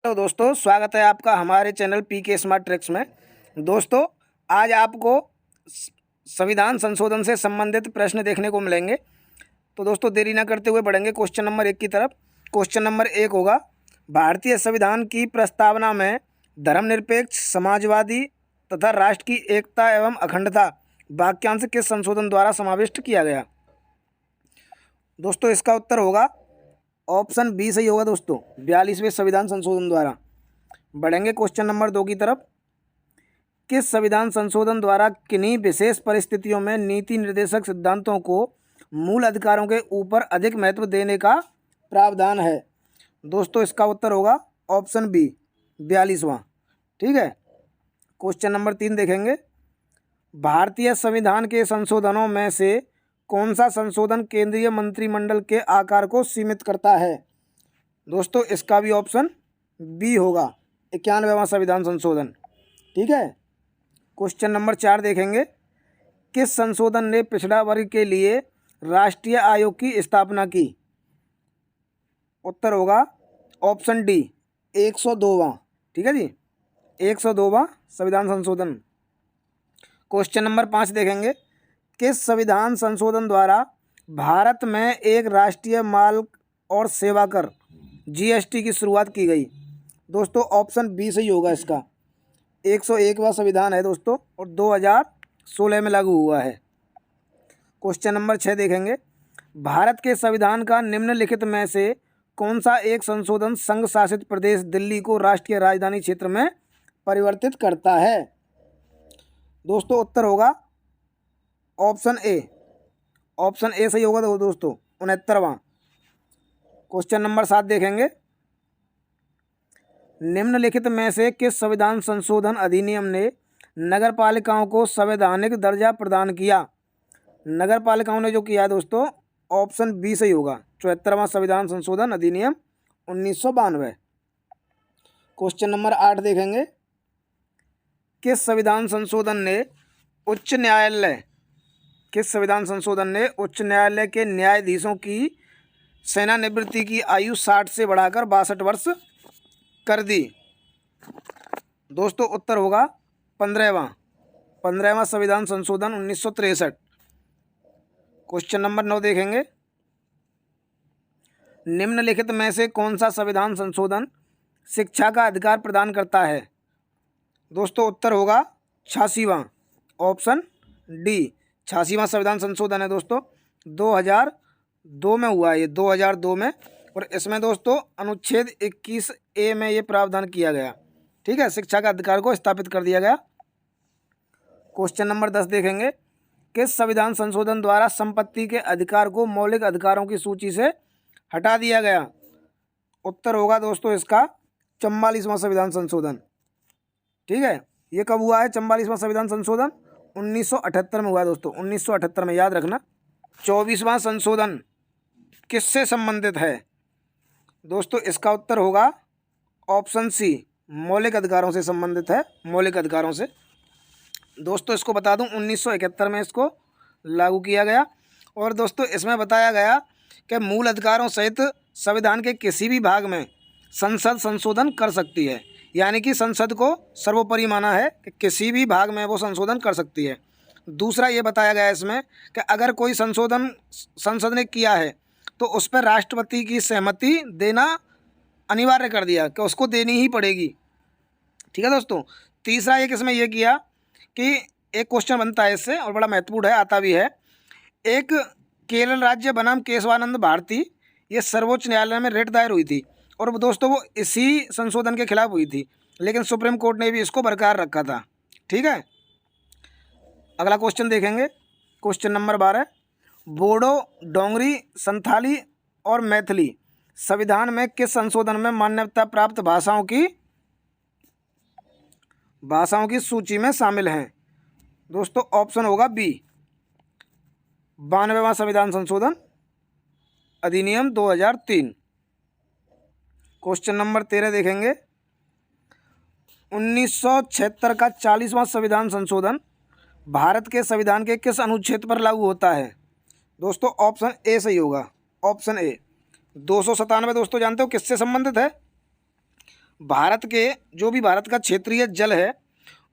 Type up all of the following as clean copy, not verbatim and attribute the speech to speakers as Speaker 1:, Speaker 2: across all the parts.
Speaker 1: तो दोस्तों स्वागत है आपका हमारे चैनल पीके स्मार्ट ट्रिक्स में। दोस्तों आज आपको संविधान संशोधन से संबंधित प्रश्न देखने को मिलेंगे। तो दोस्तों देरी ना करते हुए बढ़ेंगे क्वेश्चन नंबर 1 की तरफ। क्वेश्चन नंबर 1 होगा, भारतीय संविधान की प्रस्तावना में धर्मनिरपेक्ष, समाजवादी तथा राष्ट्र की एकता एवं अखंडता वाक्यांश किस संशोधन द्वारा समाविष्ट किया गया। दोस्तों इसका उत्तर होगा ऑप्शन बी सही होगा दोस्तों, 42वें संविधान संशोधन द्वारा। बढ़ेंगे क्वेश्चन नंबर 2 की तरफ। किस संविधान संशोधन द्वारा किन्हीं विशेष परिस्थितियों में नीति निर्देशक सिद्धांतों को मूल अधिकारों के ऊपर अधिक महत्व देने का प्रावधान है। दोस्तों इसका उत्तर होगा ऑप्शन बी, 42वां। ठीक है। क्वेश्चन नंबर 3 देखेंगे, भारतीय संविधान के संशोधनों में से कौन सा संशोधन केंद्रीय मंत्रिमंडल के आकार को सीमित करता है। दोस्तों इसका भी ऑप्शन बी होगा, 91वां संविधान संशोधन। ठीक है। क्वेश्चन नंबर 4 देखेंगे, किस संशोधन ने पिछड़ा वर्ग के लिए राष्ट्रीय आयोग की स्थापना की। उत्तर होगा ऑप्शन डी, 102वां। ठीक है जी, 102वां संविधान संशोधन। क्वेश्चन नंबर 5 देखेंगे, किस संविधान संशोधन द्वारा भारत में एक राष्ट्रीय माल और सेवा कर जीएसटी की शुरुआत की गई। दोस्तों ऑप्शन बी सही होगा इसका, 101वां संविधान है दोस्तों और 2016 में लागू हुआ है। क्वेश्चन नंबर 6 देखेंगे, भारत के संविधान का निम्नलिखित में से कौन सा एक संशोधन संघ शासित प्रदेश दिल्ली को राष्ट्रीय राजधानी क्षेत्र में परिवर्तित करता है। दोस्तों उत्तर होगा ऑप्शन ए, ऑप्शन ए सही होगा दोस्तों, 69वां। क्वेश्चन नंबर 7 देखेंगे, निम्नलिखित में से किस संविधान संशोधन अधिनियम ने नगर पालिकाओं को संवैधानिक दर्जा प्रदान किया। नगर पालिकाओं ने जो किया दोस्तों, ऑप्शन बी सही होगा, 74वां संविधान संशोधन अधिनियम 1992। क्वेश्चन नंबर 8 देखेंगे, किस संविधान संशोधन ने उच्च न्यायालय उच्च न्यायालय के न्यायाधीशों की सेवानिवृत्ति की आयु 60 से बढ़ाकर 62 वर्ष कर दी। दोस्तों उत्तर होगा 15वां संविधान संशोधन 1963। क्वेश्चन नंबर 9 देखेंगे, निम्नलिखित में से कौन सा संविधान संशोधन शिक्षा का अधिकार प्रदान करता है। दोस्तों उत्तर होगा 86वां, ऑप्शन डी, 86वां संविधान संशोधन है दोस्तों, 2002 में हुआ है ये, 2002 में। और इसमें दोस्तों अनुच्छेद 21A में ये प्रावधान किया गया। ठीक है, शिक्षा का अधिकार को स्थापित कर दिया गया। क्वेश्चन नंबर 10 देखेंगे, किस संविधान संशोधन द्वारा संपत्ति के अधिकार को मौलिक अधिकारों की सूची से हटा दिया गया। उत्तर होगा दोस्तों इसका 44वां संविधान संशोधन। ठीक है, ये कब हुआ है 44वां संविधान संशोधन, 1978 में हुआ है दोस्तों, 1978 में, याद रखना। 24वां संशोधन किससे संबंधित है। दोस्तों इसका उत्तर होगा ऑप्शन सी, मौलिक अधिकारों से संबंधित है, मौलिक अधिकारों से। दोस्तों इसको बता दूं 1971 में इसको लागू किया गया। और दोस्तों इसमें बताया गया कि मूल अधिकारों सहित संविधान के किसी भी भाग में संसद संशोधन कर सकती है, यानी कि संसद को सर्वोपरि माना है कि किसी भी भाग में वो संशोधन कर सकती है। दूसरा ये बताया गया है इसमें कि अगर कोई संशोधन संसद ने किया है तो उस पर राष्ट्रपति की सहमति देना अनिवार्य कर दिया कि उसको देनी ही पड़ेगी। ठीक है दोस्तों। तीसरा एक इसमें यह किया कि एक क्वेश्चन बनता है इससे और बड़ा महत्वपूर्ण है, आता भी है। एक केरल राज्य बनाम केशवानंद भारती, ये सर्वोच्च न्यायालय में रिट दायर हुई थी और दोस्तों वो इसी संशोधन के खिलाफ हुई थी, लेकिन सुप्रीम कोर्ट ने भी इसको बरकरार रखा था। ठीक है। अगला क्वेश्चन देखेंगे, क्वेश्चन नंबर 12, बोडो, डोंगरी, संथाली और मैथिली संविधान में किस संशोधन में मान्यता प्राप्त भाषाओं की सूची में शामिल हैं। दोस्तों ऑप्शन होगा बी, 92वां संविधान संशोधन अधिनियम 2003। क्वेश्चन नंबर 13 देखेंगे, 1976 का 40वां संविधान संशोधन भारत के संविधान के किस अनुच्छेद पर लागू होता है। दोस्तों ऑप्शन ए सही होगा, ऑप्शन ए, 297 दोस्तों जानते हो किससे संबंधित है, भारत के जो भी भारत का क्षेत्रीय जल है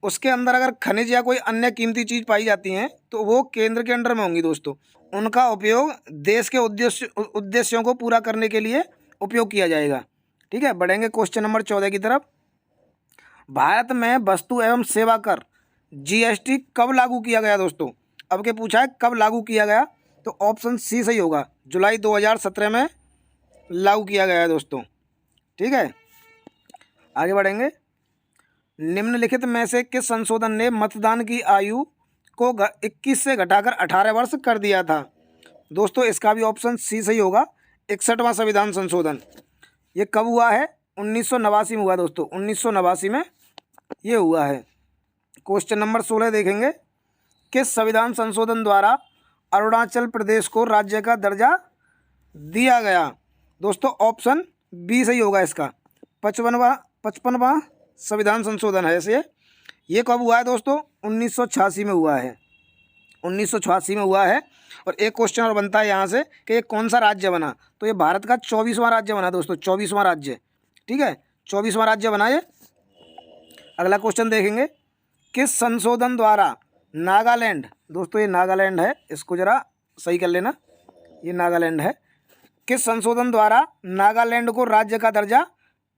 Speaker 1: उसके अंदर अगर खनिज या कोई अन्य कीमती चीज़ पाई जाती हैं तो वो केंद्र के अंडर में होंगी दोस्तों। उनका उपयोग देश के उद्देश्यों को पूरा करने के लिए उपयोग किया जाएगा। ठीक है, बढ़ेंगे क्वेश्चन नंबर 14 की तरफ। भारत में वस्तु एवं सेवा कर जीएसटी कब लागू किया गया दोस्तों? अब के पूछा है कब लागू किया गया, तो ऑप्शन सी सही होगा, जुलाई 2017 में लागू किया गया है दोस्तों। ठीक है, आगे बढ़ेंगे। निम्नलिखित में से किस संशोधन ने मतदान की आयु को 21 से घटाकर 18 वर्ष कर दिया था? दोस्तों इसका भी ऑप्शन सी सही होगा, 61वां संविधान संशोधन। ये कब हुआ है? 1989 में हुआ दोस्तों, 1989 में ये हुआ है। क्वेश्चन नंबर 16 देखेंगे। किस संविधान संशोधन द्वारा अरुणाचल प्रदेश को राज्य का दर्जा दिया गया? दोस्तों ऑप्शन बी सही होगा इसका, 55वां संविधान संशोधन है इसे। ये कब हुआ है दोस्तों? 1986 में हुआ है, 1986 में हुआ है। और एक क्वेश्चन और बनता है यहाँ से कि ये कौन सा राज्य बना, तो ये भारत का 24वां राज्य बना दोस्तों, 24वां राज्य। ठीक है, 24वां राज्य बना ये। अगला क्वेश्चन देखेंगे। किस संशोधन द्वारा नागालैंड, दोस्तों ये नागालैंड है, इसको ज़रा सही कर लेना, ये नागालैंड है। किस संशोधन द्वारा नागालैंड को राज्य का दर्जा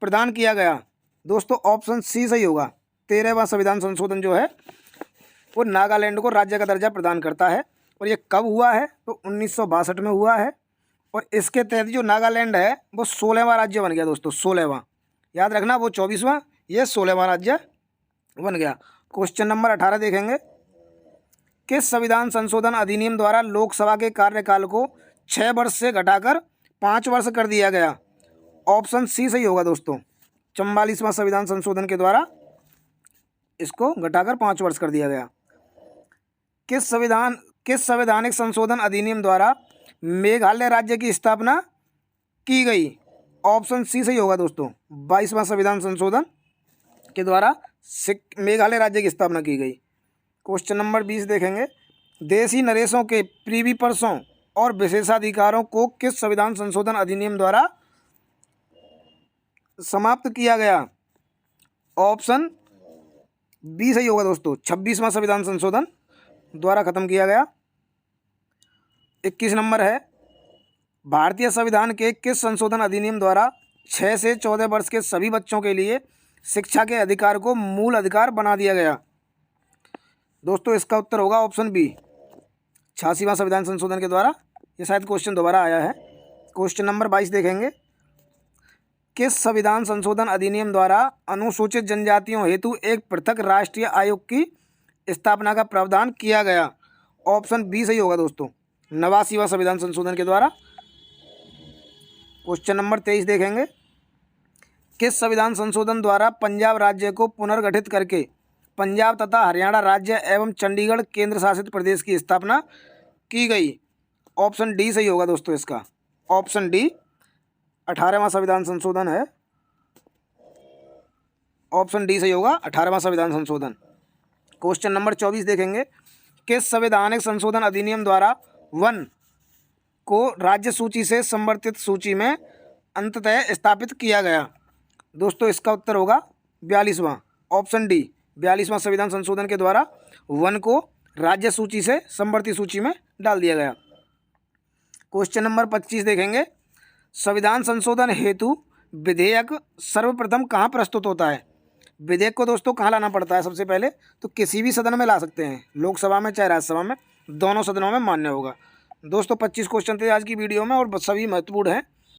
Speaker 1: प्रदान किया गया? दोस्तों ऑप्शन सी सही होगा, 13वां संविधान संशोधन जो है वो नागालैंड को राज्य का दर्जा प्रदान करता है। और ये कब हुआ है? तो 1962 में हुआ है। और इसके तहत जो नागालैंड है वो 16वां राज्य बन गया दोस्तों, 16वां। याद रखना, वो 24वां, ये 16वां राज्य बन गया। क्वेश्चन नंबर 18 देखेंगे। किस संविधान संशोधन अधिनियम द्वारा लोकसभा के कार्यकाल को 6 वर्ष से घटाकर 5 वर्ष कर दिया गया? ऑप्शन सी सही होगा दोस्तों, 44वां संविधान संशोधन के द्वारा इसको घटाकर 5 वर्ष कर दिया गया। किस संवैधानिक संशोधन अधिनियम द्वारा मेघालय राज्य की स्थापना की गई? ऑप्शन सी सही होगा दोस्तों, 22वां संविधान संशोधन के द्वारा मेघालय राज्य की स्थापना की गई। क्वेश्चन नंबर 20 देखेंगे। देशी नरेशों के प्रीवी पर्सों और विशेषाधिकारों को किस संविधान संशोधन अधिनियम द्वारा समाप्त किया गया? ऑप्शन बी सही होगा दोस्तों, 26वां संविधान संशोधन द्वारा खत्म किया गया। 21 नंबर है। भारतीय संविधान के किस संशोधन अधिनियम द्वारा 6 से 14 वर्ष के सभी बच्चों के लिए शिक्षा के अधिकार को मूल अधिकार बना दिया गया? दोस्तों इसका उत्तर होगा ऑप्शन बी, 86वां संविधान संशोधन के द्वारा। ये शायद क्वेश्चन दोबारा आया है। क्वेश्चन नंबर 22 देखेंगे। किस संविधान संशोधन अधिनियम द्वारा अनुसूचित जनजातियों हेतु एक पृथक राष्ट्रीय आयोग की स्थापना का प्रावधान किया गया? ऑप्शन बी सही होगा दोस्तों, 89वां संविधान संशोधन के द्वारा। क्वेश्चन नंबर 23 देखेंगे। किस संविधान संशोधन द्वारा पंजाब राज्य को पुनर्गठित करके पंजाब तथा हरियाणा राज्य एवं चंडीगढ़ केंद्र शासित प्रदेश की स्थापना की गई? ऑप्शन डी सही होगा दोस्तों इसका, ऑप्शन डी, 18वां संविधान संशोधन है, ऑप्शन डी सही होगा, 18वां संविधान संशोधन। क्वेश्चन नंबर 24 देखेंगे। किस संवैधानिक संशोधन अधिनियम द्वारा वन को राज्य सूची से संवर्धित सूची में अंततः स्थापित किया गया? दोस्तों इसका उत्तर होगा 42वां, ऑप्शन डी, 42वां संविधान संशोधन के द्वारा वन को राज्य सूची से संवर्धित सूची में डाल दिया गया। क्वेश्चन नंबर 25 देखेंगे। संविधान संशोधन हेतु विधेयक सर्वप्रथम कहाँ प्रस्तुत होता है? विधेयक को दोस्तों कहाँ लाना पड़ता है? सबसे पहले तो किसी भी सदन में ला सकते हैं, लोकसभा में चाहे राज्यसभा में, दोनों सदनों में मान्य होगा। दोस्तों 25 क्वेश्चन थे आज की वीडियो में और सभी महत्वपूर्ण हैं।